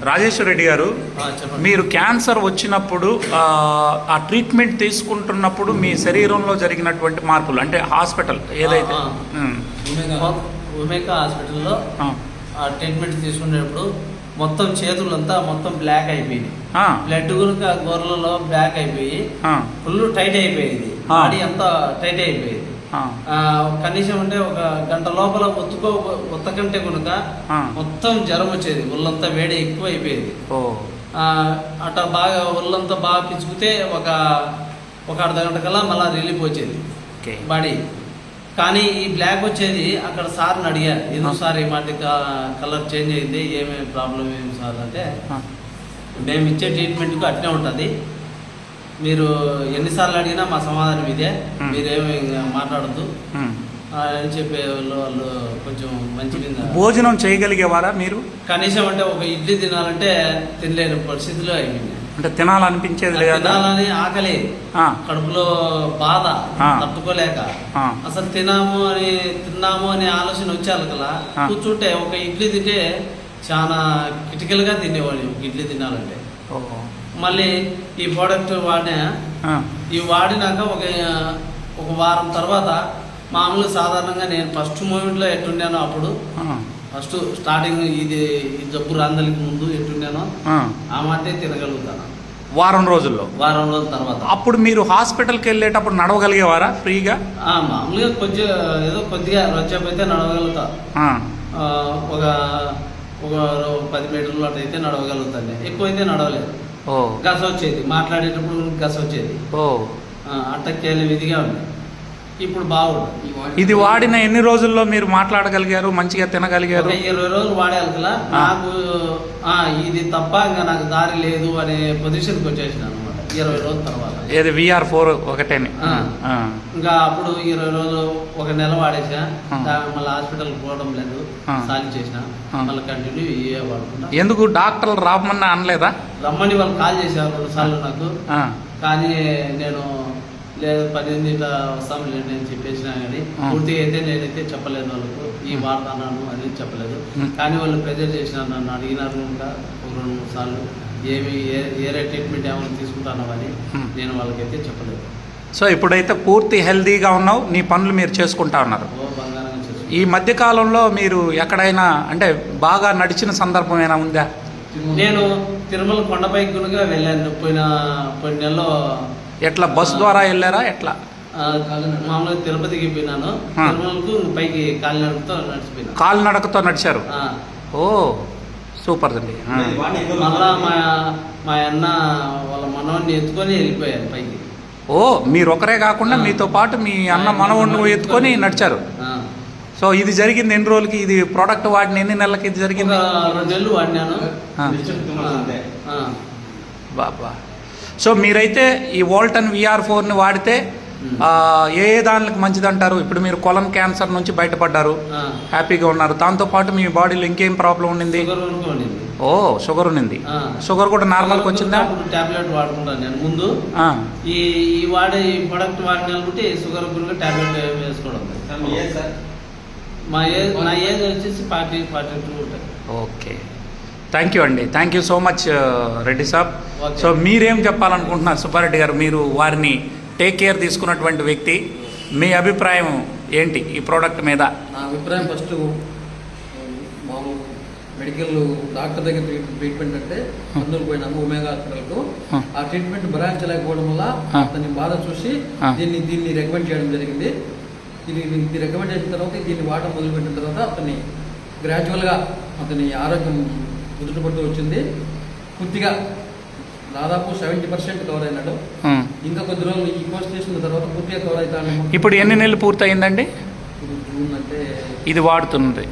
రాజేశ్వర రెడ్డి గారు, మీరు క్యాన్సర్ వచ్చినప్పుడు ఆ ట్రీట్మెంట్ తీసుకుంటున్నప్పుడు మీ శరీరంలో జరిగినటువంటి మార్పులు అంటే హాస్పిటల్ ఏదైతే ఉమేకా హాస్పిటల్లో ట్రీట్మెంట్ తీసుకునేటప్పుడు మొత్తం చేతులంతా మొత్తం బ్లాక్ అయిపోయింది. బ్లడ్ కనుక గొర్రెలలో బ్లాక్ అయిపోయి ఫుల్ టైట్ అయిపోయింది. బాడీ అంతా టైట్ అయిపోయింది. కనీసం అంటే ఒక గంట లోపల ఒత్తకంటే కనుక మొత్తం జ్వరం వచ్చేది. ఒళ్ళంతా వేడి ఎక్కువ అయిపోయేది. అట్లా బాగా ఒళ్ళంతా బాగా పిచ్చుకుతే ఒక అర్ధ గంట కల్లా మళ్ళీ రిలీఫ్ వచ్చేది బాడీ. కానీ ఈ బ్లాక్ వచ్చేది అక్కడ సార్ని అడిగారు, ఎందుకు సార్ ఈ మాట కలర్ చేంజ్ అయింది, ఏమేమి ప్రాబ్లం ఏమి సార్ అంటే, మేము ఇచ్చే ట్రీట్మెంట్కు అట్నే ఉంటుంది, మీరు ఎన్నిసార్లు అడిగినా మా సమాధానం ఇదే, మీరేమి మాట్లాడద్దు అని చెప్పే వాళ్ళు కొంచెం మంచిగా. భోజనం చేయగలిగేవారా మీరు? కనీసం అంటే ఒక ఇడ్లీ తినాలంటే తినలేని పరిస్థితిలో అయిపోయింది. అంటే తినాలనిపించేది లేదా? తినాలని ఆకలి, కడుపులో బాధ తట్టుకోలేక అసలు తిన్నాము అనే ఆలోచన వచ్చేది కదా. కూర్చుంటే ఒక ఇడ్లీ తింటే చాలా కిటికలుగా తినేవాళ్ళు. ఇడ్లీ తినాలంటే మళ్ళీ ఈ ప్రోడక్ట్ వాడినాక ఒక వారం తర్వాత మామూలుగా సాధారణంగా నేను ఫస్ట్ మూమెంట్లో ఎట్టుండానో అప్పుడు ఫస్ట్ స్టార్టింగ్ ఇది జబ్బు రాందలికి ముందు ఎట్టుండానో ఆ మాటే తినగలుగుతాను వారం రోజుల తర్వాత. అప్పుడు మీరు హాస్పిటల్కి వెళ్ళేటప్పుడు నడవగలిగేవారా ఫ్రీగా? మామూలుగా కొద్దిగా రొచ్చేపోతే నడవగలుగుతా. ఒక 10 మీటర్లు అటు అయితే నడవగలుగుతాను, ఎక్కువైతే నడవలేదు. గస వచ్చేది, మాట్లాడేటప్పుడు గస వచ్చేది. అట్టకేళ్ళ విధిగా ఉంది. ఇప్పుడు బాగుంది. ఇది వాడిన ఎన్ని రోజుల్లో మీరు మాట్లాడగలిగారు, మంచిగా తినగలిగారు? 20 రోజులు వాడాలి కదా. నాకు ఇది తప్ప ఇంకా నాకు దారి లేదు అనే పొజిషన్కి వచ్చేసిన అనమాట 20 రోజుల తర్వాత. ఏది VR4 ఒకటేనే? ఇంకా అప్పుడు 20 రోజులు ఒక నెల వాడేసా, మళ్ళీ హాస్పిటల్కి పోవడం లేదు, సాల్వ్ చేసిన, మళ్ళీ కంటిన్యూ వాడుకుంటా. ఎందుకు డాక్టర్లు రామన్నా అనలేదా? రమ్మని వాళ్ళు కాల్ చేశారు 2 సార్లు నాకు. కానీ నేను లేదు 18 ఇట్లా వస్తాంలేండి అని చెప్పేసినా, కానీ పూర్తిగా అయితే నేనైతే చెప్పలేదు వాళ్ళకు, ఈ వాడతాను అని చెప్పలేదు. కానీ వాళ్ళు ప్రెజర్ చేసినారు, నన్ను అడిగినారు ఇంకా 2-3 సార్లు ఏరే ట్రీట్మెంట్ ఏమైనా తీసుకుంటాను అని. నేను వాళ్ళకైతే చెప్పలేదు. సో ఇప్పుడైతే పూర్తి హెల్దీగా ఉన్నావు, నీ పనులు మీరు చేసుకుంటా ఉన్నారు. ఈ మధ్యకాలంలో మీరు ఎక్కడైనా అంటే బాగా నడిచిన సందర్భం ఏమైనా ఉందా? నేను తిరుమల కొండపైకి గునుగా వెళ్ళాను పోయిన నెలలో. ఎట్లా, బస్ ద్వారా వెళ్ళారా ఎట్లా? మామూలుగా తిరుపతికి పోయినాను, తిరుమలకు పైకి కాలినడకతో నడిచారు. ఓ సూపర్ అండి. మళ్ళా మా అన్న వాళ్ళ మనవాడిని ఎత్తుకొని వెళ్ళిపోయారు పైకి. ఓ మీరు ఒకరే కాకుండా మీతో పాటు మీ అన్న మనవాడిని ఎత్తుకొని నడిచారు. సో ఇది జరిగింది ఎన్ని రోజులకి? ఇది ప్రోడక్ట్ వాడిన ఎన్ని నెలలకి ఇది జరిగింది? 2 నెలలు వాడినాను. బాబా. సో మీరైతే ఈ వోల్టన్ VR4ని వాడితే ఏ దానికి మంచిది అంటారు? ఇప్పుడు మీరు కొలన్ క్యాన్సర్ నుంచి బయటపడ్డారు, హ్యాపీగా ఉన్నారు. దాంతోపాటు మీ బాడీలో ఇంకేం ప్రాబ్లం ఉండింది? ఓ షుగర్ ఉన్నింది. షుగర్ కూడా నార్మల్కి వచ్చిందా? టాబ్లెట్ వాడుకుంటాను నేను ముందు. ఈ ప్రొడక్ట్ వాడిన షుగర్ గురించి టాబ్లెట్ వేసుకోవడం. నా ఏజ్ వచ్చేసి 42 ఉంటుంది. ఓకే, థ్యాంక్ యూ అండి. Thank you so much Reddy Saab. So మీరేం చెప్పాలనుకుంటున్నారు సుబ్బారెడ్డి గారు? మీరు వారిని టేక్ కేర్ తీసుకున్నటువంటి వ్యక్తి, మీ అభిప్రాయం ఏంటి ఈ ప్రోడక్ట్ మీద? నా అభిప్రాయం ఫస్ట్ మామూలు మెడికల్ డాక్టర్ దగ్గర ట్రీట్మెంట్ అంటే అందరూ పోయినాము ఉమేగా హాస్పిటల్కు. ఆ ట్రీట్మెంట్ భరాయించలేకపోవడం వల్ల అతని బాధ చూసి దీన్ని రికమెండ్ చేయడం జరిగింది. ఇది రికమెండ్ చేసిన తర్వాత దీన్ని వాడడం మొదలుపెట్టిన తర్వాత అతన్ని గ్రాడ్యువల్గా అతని ఆరోగ్యం కుదుటపడుతూ వచ్చింది. పూర్తిగా దాదాపు 70% కవర్ అయినాడు. ఇంకా కొద్ది రోజులు ఈ కోర్స్ తీసుకున్న తర్వాత పూర్తిగా కవర్ అవుతాను. ఇప్పుడు ఎన్ని నెలలు పూర్తయిందండి? జూన్ అంటే ఇది వాడుతుంది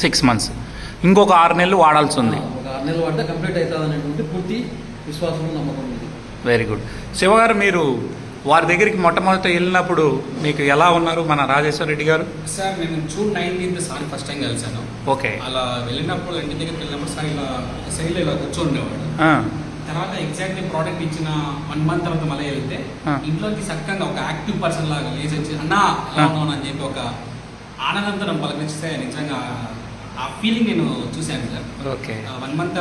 6 మంత్స్. ఇంకొక 6 నెలలు వాడాల్సి ఉంది. ఒక 6 నెలలు వాడితే కంప్లీట్ అవుతుంది అనేటువంటి పూర్తి విశ్వాసం, నమ్మకం ఉంది. Very good. శివగారు, మీరు వారి దగ్గరికి మొట్టమొదట వెళ్ళినప్పుడు మీకు ఎలా ఉన్నారు మన రాజేశ్వర రెడ్డి గారు? సార్ నేను జూన్ 19 సార్ ఫస్ట్ టైం కలిసాను. ఓకే. అలా వెళ్ళినప్పుడు ఇంటి దగ్గరికి వెళ్ళినప్పుడు సార్ ఇలా సైడ్లో ఇలా కూర్చోండేవాడు. తర్వాత ఎగ్జాక్ట్లీ ప్రోడక్ట్ ఇచ్చిన 1 మంత్ తర్వాత మళ్ళీ వెళ్తే ఇంట్లోకి చక్కగా ఒక యాక్టివ్ పర్సన్ లాగా లేచి వచ్చి అన్నా ఎలా ఉన్నాను అని చెప్పి ఒక ఆనందంతో పలకరిస్తే నిజంగా ఆ ఫీలింగ్ నేను చూశాను సార్. ఓకే. 1 మంత్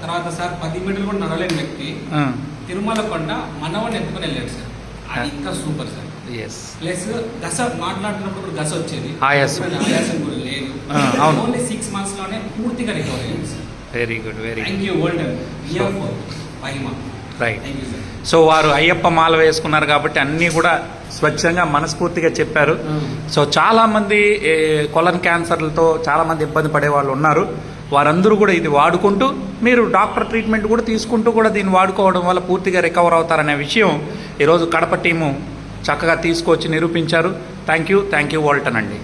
తర్వాత సార్ 10 మీటర్లు కూడా నడవలేని వ్యక్తి తిరుమల కొండ మనవాడిని ఎత్తుకొని వెళ్ళాడు సార్. అది ఇంకా సూపర్ సార్. ఎస్. ప్లస్ గస మాట్లాడుతున్నప్పుడు కూడా గస వచ్చేది, ఆయాసం. ఆయాసం కూడా లేదు. అవును. ఓన్లీ 6 months లోనే పూర్తిగా రికవర్ అయ్యాడు sir. Very good, very good. Thank you ఓల్డెన్ Mahima. Right. Thank you sir. So వారు అయ్యప్ప మాల వేసుకున్నారు కాబట్టి అన్నీ కూడా స్వచ్ఛంగా మనస్ఫూర్తిగా చెప్పారు. సో చాలామంది కొలన్ క్యాన్సర్లతో చాలామంది ఇబ్బంది పడే వాళ్ళు ఉన్నారు. వారందరూ కూడా ఇది వాడుకుంటూ మీరు డాక్టర్ ట్రీట్మెంట్ కూడా తీసుకుంటూ కూడా దీన్ని వాడుకోవడం వల్ల పూర్తిగా రికవర్ అవుతారనే విషయం ఈరోజు కడప టీము చక్కగా తీసుకొచ్చి నిరూపించారు. థ్యాంక్ యూ వాల్టన్ అండి.